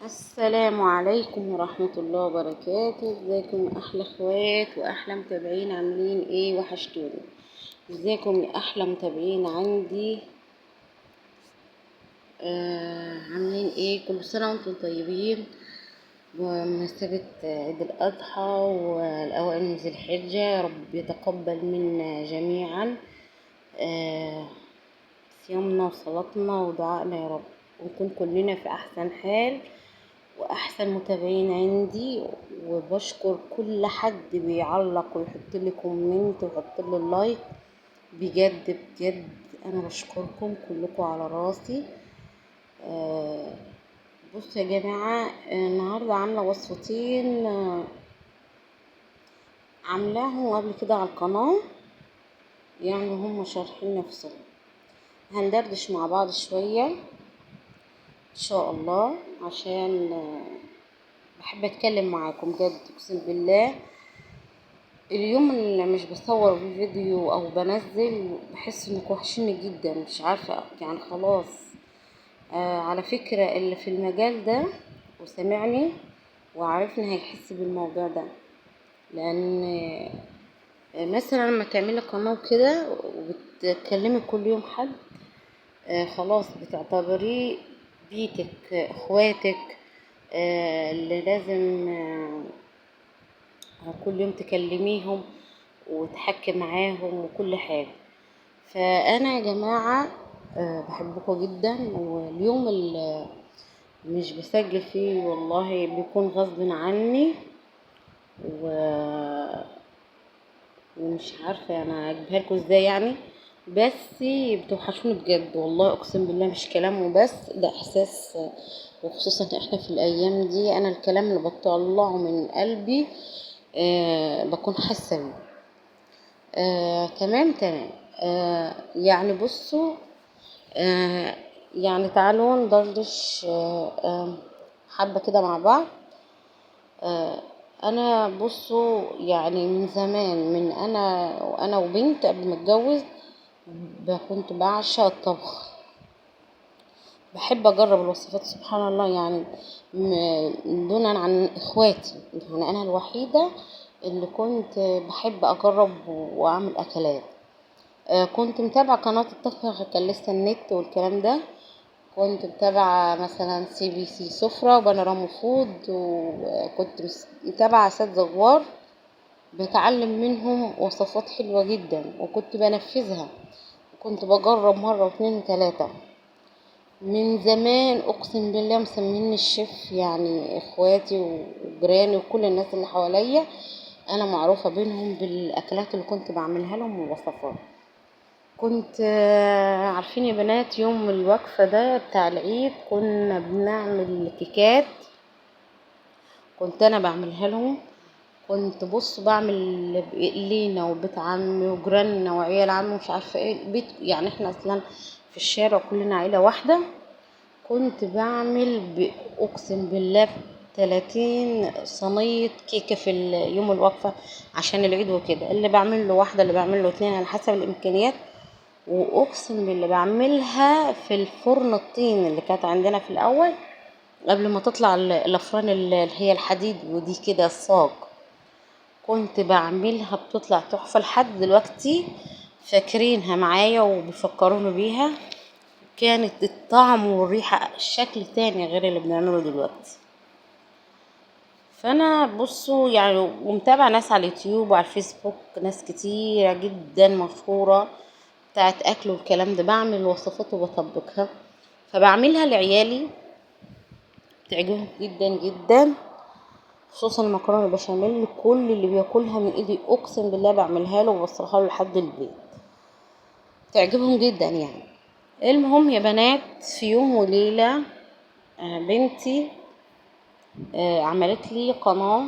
السلام عليكم ورحمة الله وبركاته. ازيكم يا احلى اخوات واحلى متابعين؟ عاملين ايه؟ وحشتوني. ازيكم يا احلى متابعين عندي؟ عاملين ايه؟ كل سنة وانتم طيبين بمناسبة عيد الاضحى والاوائل من ذي الحجة. يا رب يتقبل منا جميعا صيامنا وصلاتنا ودعائنا يا رب، ونكون كلنا في احسن حال واحسن متابعين عندي. وبشكر كل حد بيعلق ويحط لي كومنت ويحط لي اللايك، بجد بجد انا بشكركم كلكم على راسي. آه بصوا يا جماعة، النهاردة عاملة وصفتين عاملاهم قبل كده على القناة، يعني هم شارحين نفسهم. هندردش مع بعض شوية ان شاء الله، عشان بحب اتكلم معاكم بجد اقسم بالله. اليوم اللي مش بصور فيه فيديو او بنزل بحس انك وحشني جدا، مش عارفة يعني خلاص. على فكرة اللي في المجال ده وسمعني وعارفني هيحس بالموضوع ده، لان مثلا لما تعملي قناة كده وبتكلمي كل يوم حد، خلاص بتعتبريه بيتك، اخواتك، اللي لازم كل يوم تكلميهم وتحكي معاهم وكل حاجة. فانا يا جماعة بحبكم جدا، واليوم اللي مش بسجل فيه والله بيكون غصب عني ومش عارفة انا اجيبها لكم ازاي يعني، بس بتوحشوني بجد والله اقسم بالله، مش كلام وبس، ده احساس. وخصوصا احنا في الايام دي انا الكلام اللي بطلعه من قلبي بكون حاسة بيه. تمام تمام. يعني بصوا، آه يعني تعالوا ندردش حبة كده مع بعض. آه انا بصوا يعني من زمان، من انا وبنت قبل ما اتجوز كنت بعشق الطبخ، بحب اجرب الوصفات سبحان الله يعني، دونا عن اخواتي. يعني انا الوحيدة اللي كنت بحب اجرب واعمل اكلات. كنت متابعة قناة الطبخ، كان لسه النت والكلام ده. كنت متابعة مثلا CBC سفرة وبانوراما فود، وكنت متابعة سيد زغوار، بتعلم منهم وصفات حلوة جدا وكنت بنفذها، وكنت بجرب مرة واثنين وثلاثة. من زمان اقسم بالله مسميني الشيف، يعني اخواتي وجيراني وكل الناس اللي حواليا انا معروفة بينهم بالاكلات اللي كنت بعملها لهم والوصفات. كنت عارفين يا بنات يوم الوقفة ده بتاع العيد كنا بنعمل كيكات، كنت انا بعملها لهم. كنت بص بعمل لينا وبيت عمي وجيراننا وعيال عمي مش عارفه ايه بيت، يعني احنا اصلا في الشارع كلنا عيله واحده. كنت بعمل اقسم بالله 30 صينيه كيكه في يوم الوقفه عشان العيد وكده، اللي بعمل له واحده اللي بعمل له اتنين على حسب الامكانيات. واقسم بالله بعملها في الفرن الطين اللي كانت عندنا في الاول قبل ما تطلع الافران اللي هي الحديد ودي كده الصاج. كنت بعملها بتطلع تحفة لحد دلوقتي، فاكرينها معايا وبيفكروني بيها. كانت الطعم والريحة شكل تاني غير اللي بنعمله دلوقتي. فانا بصوا يعني ومتابعة ناس على اليوتيوب وعلى الفيسبوك، ناس كتيرة جدا مشهورة بتاعت اكل والكلام ده، بعمل وصفات وبطبقها، فبعملها لعيالي بتعجبهم جدا جدا. خصوصا المكرونه البشاميل، كل اللي بياكلها من ايدي اقسم بالله بعملها له وبوصلها له لحد البيت، تعجبهم جدا يعني. المهم يا بنات، في يوم وليله بنتي عملت لي قناه،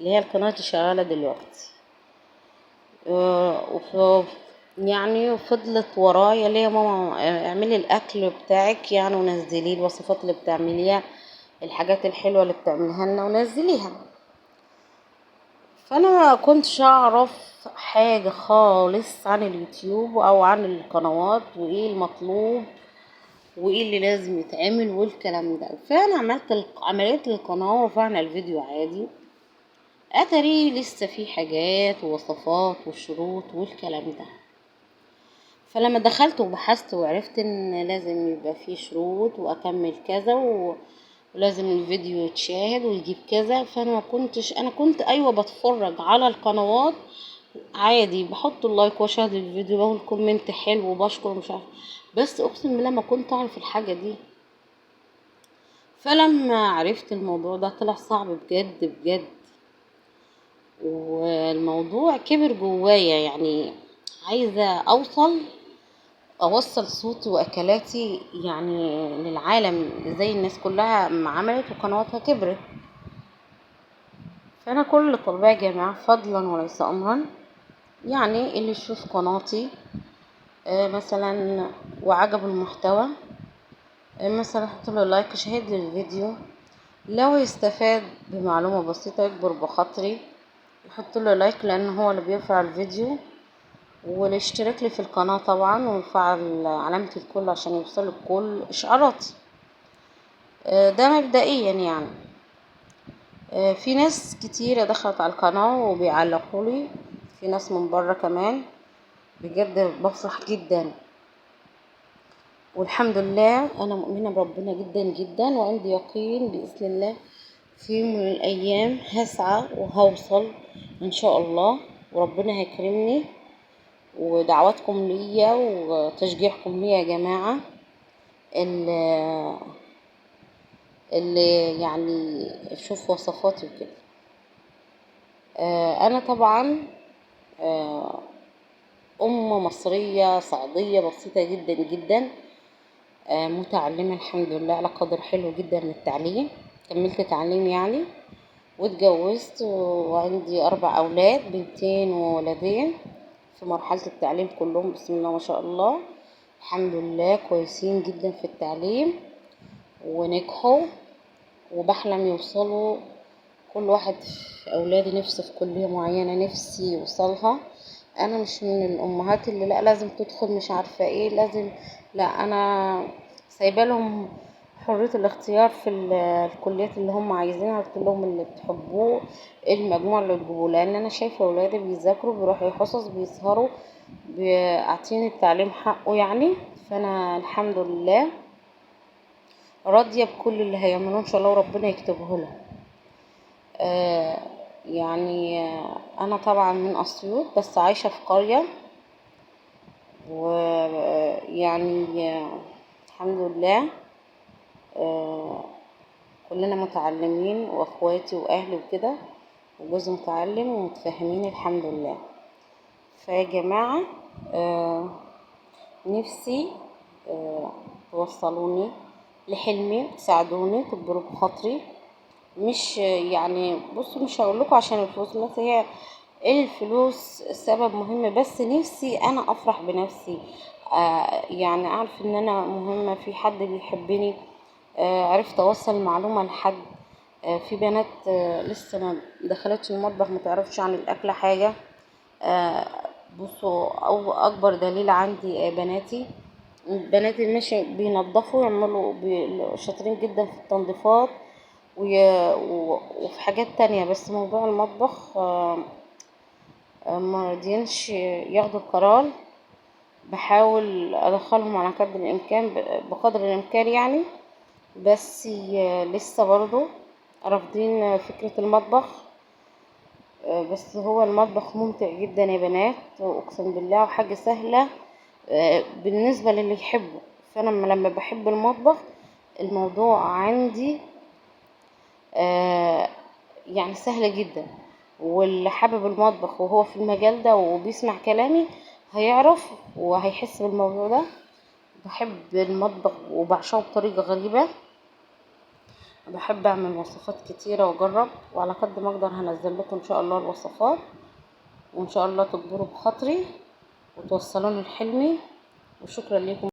اللي هي القناه اللي شغاله دلوقتي. يعني فضلت ورايا ليه يا ماما اعملي الاكل بتاعك يعني ونزليه الوصفات اللي بتعمليها، الحاجات الحلوه اللي بتعملها لنا ونزليها. فانا ما كنتش اعرف حاجة خالص عن اليوتيوب او عن القنوات وايه المطلوب وايه اللي لازم يتعمل والكلام ده. فانا عملت القناة ورفعنا الفيديو عادي، اتاري لسه في حاجات ووصفات وشروط والكلام ده. فلما دخلت وبحثت وعرفت ان لازم يبقى فيه شروط واكمل كذا ولازم الفيديو يتشاهد ويجيب كذا. فانا ما كنتش، انا كنت ايوه بتفرج على القنوات عادي، بحط اللايك واشاهد الفيديو، بقول كومنت حلو وبشكر مش عارف، بس اقسم بالله ما كنت اعرف الحاجه دي. فلما عرفت الموضوع ده طلع صعب بجد بجد، والموضوع كبر جوايا. يعني عايزه اوصل صوتي واكلاتي يعني للعالم زي الناس كلها ما عملت وقنواتها كبرت. فانا كل اللي طالباه يا جماعه فضلا وليس امرا، يعني اللي يشوف قناتي مثلا وعجب المحتوى مثلا حط له لايك، شاهد للفيديو، لو يستفاد بمعلومه بسيطه يكبر بخاطري يحط له لايك، لان هو اللي بيرفع الفيديو، والاشتراك لي في القناه طبعا، ويفعل علامه الكل عشان يوصل الكل اشعاراتي. ده مبدئيا يعني. في ناس كتيرة دخلت على القناة وبيعلقوا لي، في ناس من بره كمان، بجد بفرح جدا. والحمد لله انا مؤمنة بربنا جدا جدا، وعندي يقين بإذن الله في يوم من الايام هسعى وهوصل ان شاء الله، وربنا هيكرمني. ودعواتكم ليا وتشجيعكم ليا يا جماعة اللي يعني شوف وصفاتي وكده. انا طبعا مصرية صعيدية بسيطة جدا جدا، متعلمة الحمد لله على قدر حلو جدا من التعليم، كملت تعليم يعني، واتجوزت وعندي 4 أولاد، بنتين وولدين في مرحلة التعليم كلهم بسم الله ما شاء الله، الحمد لله كويسين جدا في التعليم ونجحوا، وبحلم يوصلوا كل واحد في أولادي نفسه في كلية معينة نفسي يوصلها. انا مش من الامهات اللي لا لازم تدخل مش عارفه ايه لازم، لا انا سايبه لهم حريه الاختيار في الكليات اللي هم عايزينها، قلت لهم اللي تحبوه ايه المجموع اللي تجيبوه، لان انا شايفه اولادي بيذاكروا بيروحوا حصص بيسهروا بيعطيني التعليم حقه يعني. فانا الحمد لله راضيه بكل اللي هيعملوه ان شاء الله وربنا يكتبه لهم. آه يعني انا طبعا من اسيوط بس عايشه في قريه، ويعني الحمد لله كلنا متعلمين واخواتي واهلي وكده، وجوزي متعلم ومتفاهمين الحمد لله. فيا جماعة نفسي توصلوني لحلمي، تساعدوني تكبروا بخاطري. مش يعني بصوا مش هقولكوا عشان الفلوس، بس هي الفلوس سبب مهم، بس نفسي انا افرح بنفسي، يعني اعرف ان انا مهمة في حد بيحبني، عرفت اوصل معلومة لحد. في بنات لسه ما دخلتش المطبخ ما تعرفش عن الاكل حاجة. بصوا او اكبر دليل عندي بناتي ماشي بينظفوا يعملوا شاطرين جدا في التنظيفات وفي حاجات تانية، بس موضوع المطبخ ما رضينش ياخدوا القرار. بحاول ادخلهم على قدر الامكان بقدر الامكان يعني، بس لسه برضو رافضين فكرة المطبخ. بس هو المطبخ ممتع جدا يا بنات، اقسم بالله، وحاجة سهلة بالنسبة للي يحبه. فانا لما بحب المطبخ الموضوع عندي يعني سهلة جدا، واللي حابب المطبخ وهو في المجال ده وبيسمع كلامي هيعرف وهيحس بالموضوع ده. بحب المطبخ وبعشقه بطريقة غريبة، بحب اعمل وصفات كتيرة واجرب، وعلى قد ما اقدر هنزل لكم ان شاء الله الوصفات، وان شاء الله تكبروا بخاطري وتوصلوني لحلمي. وشكرا لكم.